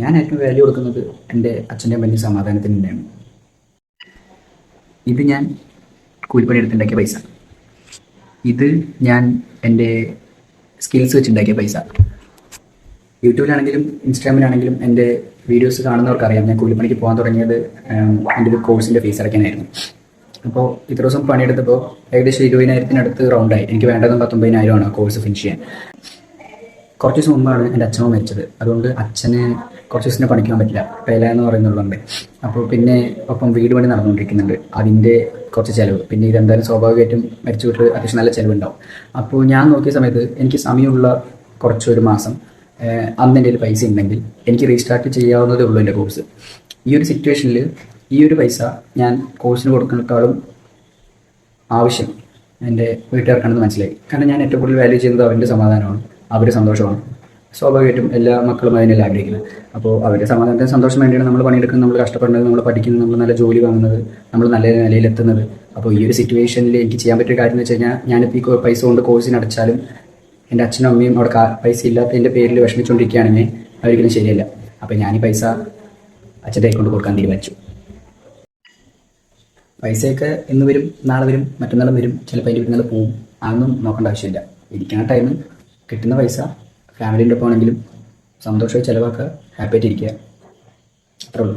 ഞാൻ ഏറ്റവും വാല്യൂ കൊടുക്കുന്നത് എൻ്റെ അച്ഛൻ്റെ അമ്മേൻ്റെ സമാധാനത്തിന് തന്നെയാണ്. ഇത് ഞാൻ കൂലിപ്പണി എടുത്തുണ്ടാക്കിയ പൈസ, ഇത് ഞാൻ എൻ്റെ സ്കിൽസ് വെച്ചുണ്ടാക്കിയ പൈസ. യൂട്യൂബിലാണെങ്കിലും ഇൻസ്റ്റാഗ്രാമിലാണെങ്കിലും എൻ്റെ വീഡിയോസ് കാണുന്നവർക്കറിയാം ഞാൻ കൂലിപ്പണിക്ക് പോകാൻ തുടങ്ങിയത് എൻ്റെ ഒരു കോഴ്സിൻ്റെ ഫീസ് അടയ്ക്കാനായിരുന്നു. അപ്പോൾ ഇത്ര ദിവസം പണിയെടുത്തപ്പോൾ ഏകദേശം 20,000-അടുത്ത് റൗണ്ടായി. എനിക്ക് വേണ്ടതും 19,000 കോഴ്സ് ഫിനിഷ് ചെയ്യാൻ. കുറച്ച് ദിവസം മുമ്പാണ് എൻ്റെ അച്ഛനമ്മ മരിച്ചത്. അതുകൊണ്ട് അച്ഛന് കുറച്ച് ദിവസത്തിന് പഠിക്കാൻ പറ്റില്ല, പേല എന്ന് പറയുന്നുള്ളതുകൊണ്ട്. അപ്പോൾ പിന്നെ ഒപ്പം വീട് പണി നടന്നുകൊണ്ടിരിക്കുന്നുണ്ട്, അതിൻ്റെ കുറച്ച് ചിലവ്. പിന്നെ ഇതെന്തായാലും സ്വാഭാവികമായിട്ടും മരിച്ചു വിട്ട് അത്യാവശ്യം നല്ല ചിലവുണ്ടാവും. അപ്പോൾ ഞാൻ നോക്കിയ സമയത്ത് എനിക്ക് സമയമുള്ള കുറച്ചൊരു മാസം അന്ന് എൻ്റെ പൈസ ഉണ്ടെങ്കിൽ എനിക്ക് റീസ്റ്റാർട്ട് ചെയ്യാവുന്നതേ ഉള്ളൂ എൻ്റെ കോഴ്സ്. ഈ ഒരു സിറ്റുവേഷനിൽ ഈ ഒരു പൈസ ഞാൻ കോഴ്സിന് കൊടുക്കുന്നതിനേക്കാളും ആവശ്യം എൻ്റെ വീട്ടുകാർക്കാണെന്ന് മനസ്സിലായി. കാരണം ഞാൻ ഏറ്റവും കൂടുതൽ വാല്യൂ ചെയ്യുന്നത് അവൻ്റെ സമാധാനമാണ്, അവരുടെ സന്തോഷമാണ്. സ്വാഭാവികമായിട്ടും എല്ലാ മക്കളും അതിനെല്ലാം ആഗ്രഹിക്കുന്നത്. അപ്പോൾ അവരുടെ സമാധാനത്തിന് സന്തോഷം വേണ്ടിയാണ് നമ്മൾ പണിയെടുക്കുന്നത്, നമ്മൾ കഷ്ടപ്പെടുന്നത്, നമ്മൾ പഠിക്കുന്നത്, നമ്മൾ നല്ല ജോലി വാങ്ങുന്നത്, നമ്മൾ നല്ല നിലയിലെത്തുന്നത്. അപ്പോൾ ഈ ഒരു സിറ്റുവേഷനിൽ എനിക്ക് ചെയ്യാൻ പറ്റിയ കാര്യം എന്ന് വെച്ച് കഴിഞ്ഞാൽ ഞാനിപ്പോൾ ഈ പൈസ കൊണ്ട് കോഴ്സിന് അടച്ചാലും എൻ്റെ അച്ഛനും അമ്മയും അവിടെ പൈസ ഇല്ലാത്തതിൻ്റെ പേരിൽ വിഷമിച്ചുകൊണ്ടിരിക്കുകയാണെങ്കിൽ അതൊരിക്കലും ശരിയല്ല. അപ്പോൾ ഞാൻ ഈ പൈസ അച്ഛൻ്റെ കൊണ്ട് കൊടുക്കാൻ തീരുമാനിച്ചു. പൈസയൊക്കെ ഇന്ന് വരും, നാളെ വരും, മറ്റന്നാളും വരും, ചിലപ്പോൾ അതിൻ്റെ പിന്നാലെ പോവും. അതൊന്നും നോക്കേണ്ട ആവശ്യമില്ല. ഇരിക്കുന്ന ടൈം കിട്ടുന്ന പൈസ ഫാമിലീൻ്റെ ഒപ്പം ആണെങ്കിലും സന്തോഷമായി ചിലവാക്കുക, ഹാപ്പി ആയിട്ടിരിക്കുക, അത്രേ ഉള്ളൂ.